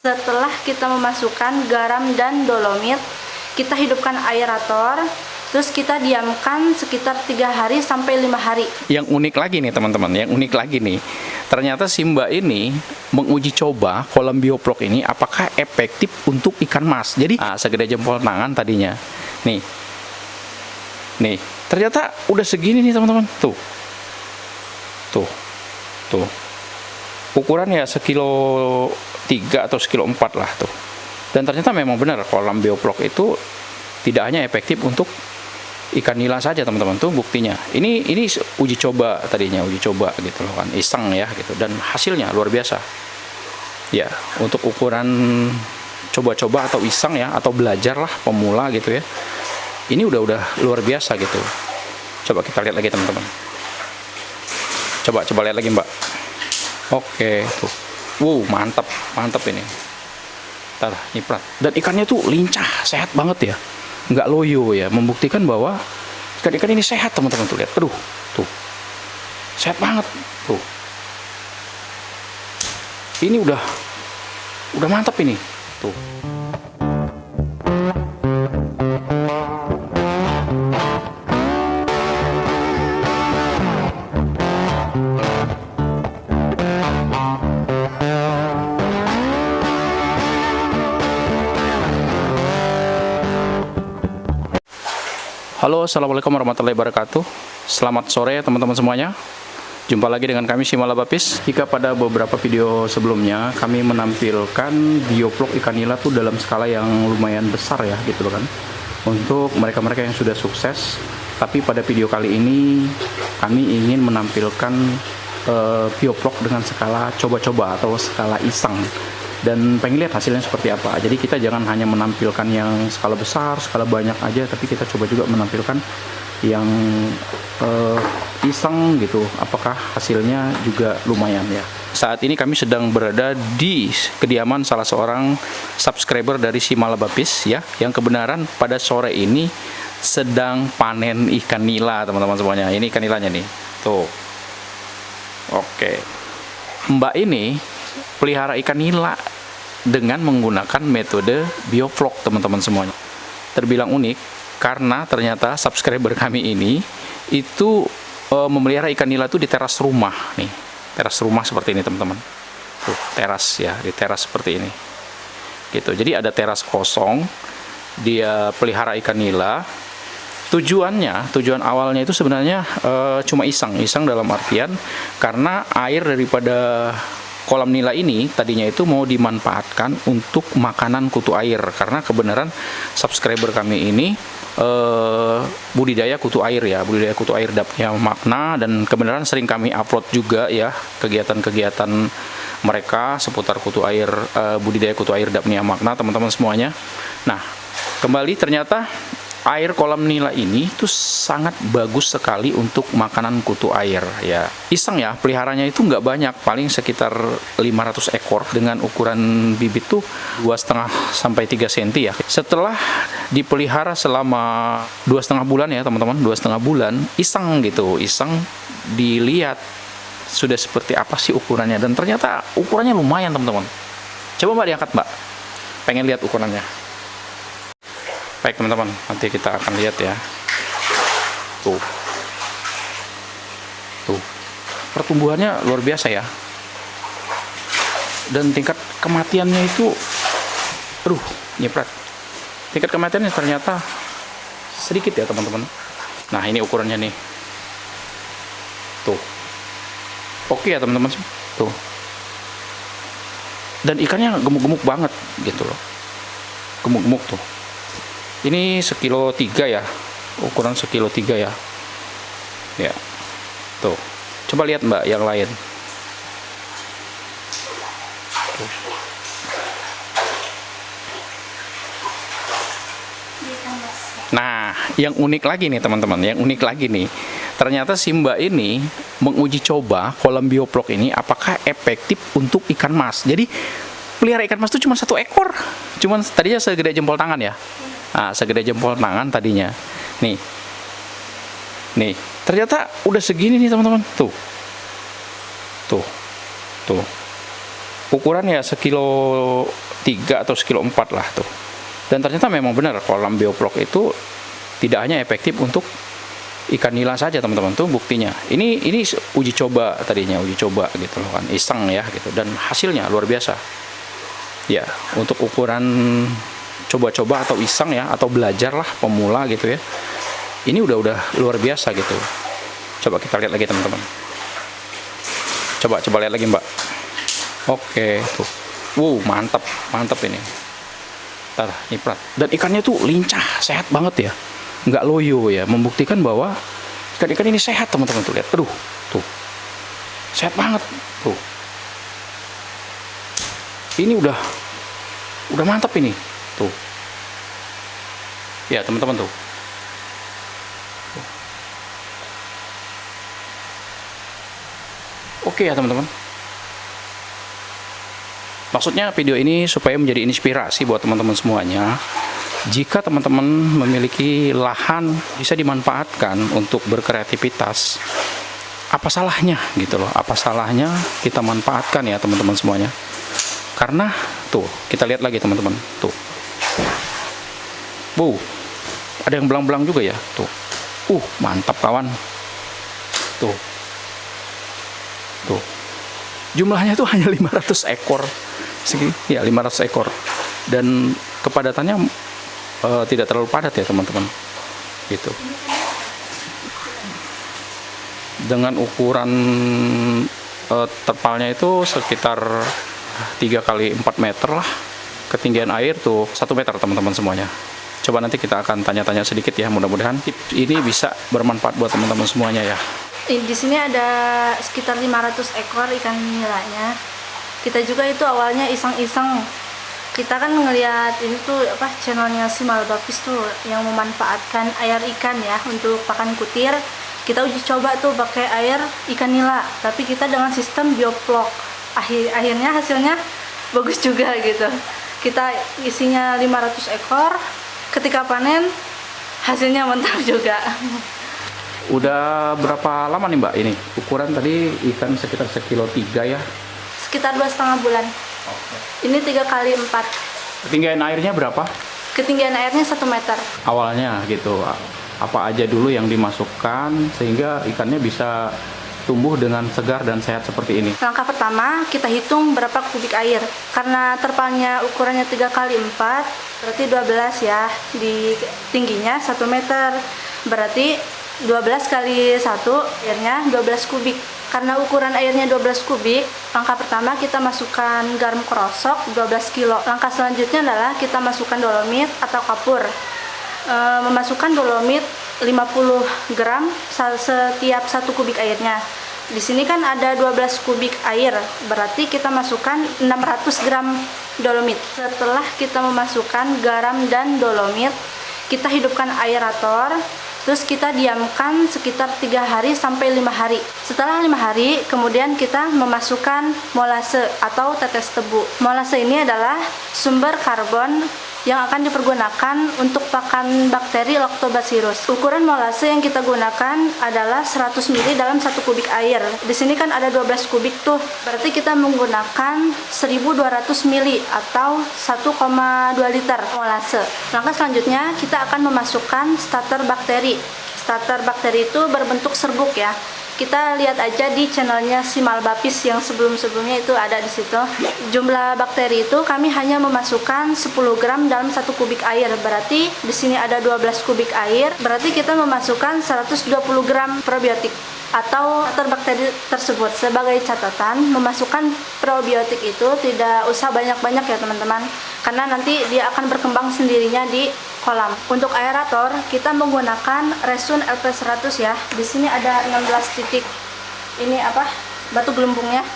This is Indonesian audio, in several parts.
Setelah kita memasukkan garam dan dolomit, kita hidupkan aerator, terus kita diamkan sekitar 3 hari sampai 5 hari. Yang unik lagi nih teman-teman, yang unik lagi nih, ternyata si Mbak ini menguji coba kolam bioplock ini apakah efektif untuk ikan mas. Jadi segede jempol tangan tadinya. Nih, ternyata udah segini nih teman-teman. Tuh. Ukuran ya sekilo 3 atau sekilo 4 lah tuh. Dan ternyata memang benar kolam bioplock itu tidak hanya efektif untuk ikan nila saja teman-teman, tuh buktinya. Ini uji coba tadinya, uji coba gitu loh kan, iseng ya gitu, dan hasilnya luar biasa. Ya, untuk ukuran coba-coba atau iseng ya, atau belajar lah pemula gitu ya. Ini udah luar biasa gitu. Coba kita lihat lagi teman-teman. Coba lihat lagi Mbak. Oke, tuh. Wow, mantap ini. Ntar, nyiprat. Dan ikannya tuh lincah, sehat banget ya. Nggak loyo ya, membuktikan bahwa ikan-ikan ini sehat teman-teman, tuh lihat. Aduh, tuh. Sehat banget, tuh. Ini udah mantap ini. Tuh. Halo, assalamualaikum warahmatullahi wabarakatuh. Selamat sore teman-teman semuanya. Jumpa lagi dengan kami Shimala Bapis. Jika pada beberapa video sebelumnya kami menampilkan bioplock ikan nila tuh dalam skala yang lumayan besar ya gitu loh kan, untuk mereka-mereka yang sudah sukses. Tapi pada video kali ini kami ingin menampilkan bioplock dengan skala coba-coba atau skala iseng, dan pengen lihat hasilnya seperti apa. Jadi kita jangan hanya menampilkan yang skala besar, skala banyak aja, tapi kita coba juga menampilkan yang iseng gitu, apakah hasilnya juga lumayan ya. Saat ini kami sedang berada di kediaman salah seorang subscriber dari Shimala Bapis ya, yang kebenaran pada sore ini sedang panen ikan nila teman-teman semuanya. Ini ikan nilanya nih, tuh. Oke, Mbak ini pelihara ikan nila dengan menggunakan metode bioplock teman-teman semuanya. Terbilang unik karena ternyata subscriber kami ini itu memelihara ikan nila itu di teras rumah nih. Teras rumah seperti ini teman-teman. Tuh, teras ya, di teras seperti ini. Gitu. Jadi ada teras kosong, dia pelihara ikan nila. Tujuan awalnya itu sebenarnya cuma iseng dalam artian karena air daripada kolam nila ini tadinya itu mau dimanfaatkan untuk makanan kutu air, karena kebenaran subscriber kami ini budidaya kutu air ya, budidaya kutu air dapnya makna, dan kebenaran sering kami upload juga ya kegiatan-kegiatan mereka seputar kutu air, budidaya kutu air dapnya makna teman-teman semuanya. Nah, kembali ternyata air kolam nila ini tuh sangat bagus sekali untuk makanan kutu air ya. Iseng ya, peliharanya itu nggak banyak, paling sekitar 500 ekor dengan ukuran bibit tuh 2,5 sampai 3 cm ya. Setelah dipelihara selama 2,5 bulan ya teman-teman, 2,5 bulan, iseng dilihat sudah seperti apa sih ukurannya, dan ternyata ukurannya lumayan teman-teman. Coba Mbak diangkat Mbak, pengen lihat ukurannya. Baik teman-teman, nanti kita akan lihat ya. Tuh, pertumbuhannya luar biasa ya. Dan tingkat kematiannya itu, nyiprat. Tingkat kematiannya ternyata sedikit ya teman-teman. Nah, ini ukurannya nih. Tuh, oke ya teman-teman. Tuh. Dan ikannya gemuk-gemuk banget gitu loh. Gemuk-gemuk tuh. Ini sekilo 3 ya, ukuran sekilo 3 ya. Ya, tuh. Coba lihat Mbak yang lain. Tuh. Nah, yang unik lagi nih teman-teman, ternyata si Mbak ini menguji coba kolam bioplock ini apakah efektif untuk ikan mas. Jadi pelihara ikan mas itu cuma 1 ekor, cuman tadinya segede jempol tangan ya. Nah, segede jempol tangan tadinya. Nih, ternyata udah segini nih teman-teman. Tuh. Ukuran ya sekilo 3 atau sekilo 4 lah tuh. Dan ternyata memang benar kolam bioflok itu tidak hanya efektif untuk ikan nila saja teman-teman, tuh buktinya. Ini uji coba tadinya, uji coba gitu loh kan, iseng ya gitu, dan hasilnya luar biasa. Ya, untuk ukuran coba-coba atau iseng ya, atau belajar lah pemula gitu ya. Ini udah luar biasa gitu. Coba kita lihat lagi teman-teman. Coba lihat lagi Mbak. Oke, tuh. Mantap ini. Ntar, nyiprat. Dan ikannya tuh lincah, sehat banget ya. Nggak loyo ya, membuktikan bahwa ikan-ikan ini sehat teman-teman, tuh lihat. Aduh, tuh. Sehat banget, tuh. Ini udah mantap ini, tuh. Ya, teman-teman tuh. Oke ya, teman-teman. Maksudnya video ini supaya menjadi inspirasi buat teman-teman semuanya. Jika teman-teman memiliki lahan bisa dimanfaatkan untuk berkreativitas, apa salahnya gitu loh? Apa salahnya kita manfaatkan ya teman-teman semuanya? Karena tuh, kita lihat lagi teman-teman, tuh. Ada yang belang-belang juga ya, tuh. Mantap kawan. Tuh. Jumlahnya tuh hanya 500 ekor. Ya, 500 ekor. Dan kepadatannya tidak terlalu padat ya teman-teman, gitu. Dengan ukuran terpalnya itu sekitar 3 kali 4 meter lah. Ketinggian air tuh 1 meter teman-teman semuanya. Coba nanti kita akan tanya-tanya sedikit ya, mudah-mudahan ini bisa bermanfaat buat teman-teman semuanya ya. Di sini ada sekitar 500 ekor ikan nilanya. Kita juga itu awalnya iseng-iseng. Kita kan ngelihat ini tuh channelnya si Malbapis tuh yang memanfaatkan air ikan ya untuk pakan kutir. Kita uji coba tuh pakai air ikan nila, tapi kita dengan sistem bioflok. Akhirnya hasilnya bagus juga gitu. Kita isinya 500 ekor. Ketika panen hasilnya mantap juga. Udah berapa lama nih Mbak ini? Ukuran tadi ikan sekitar 1,3 kilo ya? Sekitar 2,5 bulan. Ini 3 kali 4. Ketinggian airnya berapa? Ketinggian airnya 1 meter. Awalnya gitu, apa aja dulu yang dimasukkan sehingga ikannya bisa tumbuh dengan segar dan sehat seperti ini? Langkah pertama, kita hitung berapa kubik air. Karena terpalnya ukurannya 3 kali 4, berarti 12 ya. Di tingginya 1 meter, berarti 12 kali 1, airnya 12 kubik. Karena ukuran airnya 12 kubik, langkah pertama kita masukkan garam krosok 12 kilo. Langkah selanjutnya adalah kita masukkan dolomit atau kapur. Memasukkan dolomit 50 gram setiap 1 kubik airnya. Di sini kan ada 12 kubik air, berarti kita masukkan 600 gram dolomit. Setelah kita memasukkan garam dan dolomit, kita hidupkan aerator. Terus kita diamkan sekitar 3 hari sampai 5 hari. Setelah 5 hari, kemudian kita memasukkan molase atau tetes tebu. Molase ini adalah sumber karbon yang akan dipergunakan untuk pakan bakteri Lactobacillus. Ukuran molase yang kita gunakan adalah 100 ml dalam 1 kubik air. Di sini kan ada 12 kubik tuh. Berarti kita menggunakan 1200 ml atau 1,2 liter molase. Langkah selanjutnya kita akan memasukkan starter bakteri. Starter bakteri itu berbentuk serbuk ya. Kita lihat aja di channelnya si Malbapis yang sebelum-sebelumnya itu ada di situ. Jumlah bakteri itu kami hanya memasukkan 10 gram dalam 1 kubik air. Berarti di sini ada 12 kubik air. Berarti kita memasukkan 120 gram probiotik atau bakteri tersebut. Sebagai catatan, memasukkan probiotik itu tidak usah banyak-banyak ya teman-teman, karena nanti dia akan berkembang sendirinya di kolam. Untuk aerator kita menggunakan Resun LP100 ya. Di sini ada 16 titik. Ini batu gelembungnya.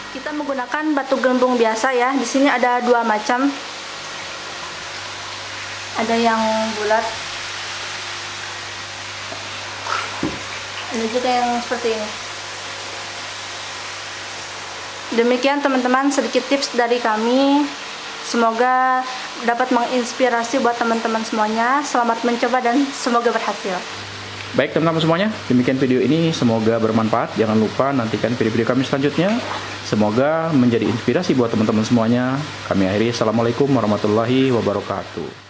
Kita menggunakan batu gelembung biasa ya. Di sini ada 2 macam. Ada yang bulat. Ada juga yang seperti ini. Demikian teman-teman sedikit tips dari kami. Semoga dapat menginspirasi buat teman-teman semuanya. Selamat mencoba dan semoga berhasil. Baik teman-teman semuanya, demikian video ini, semoga bermanfaat. Jangan lupa nantikan video-video kami selanjutnya. Semoga menjadi inspirasi buat teman-teman semuanya. Kami akhiri. Assalamualaikum warahmatullahi wabarakatuh.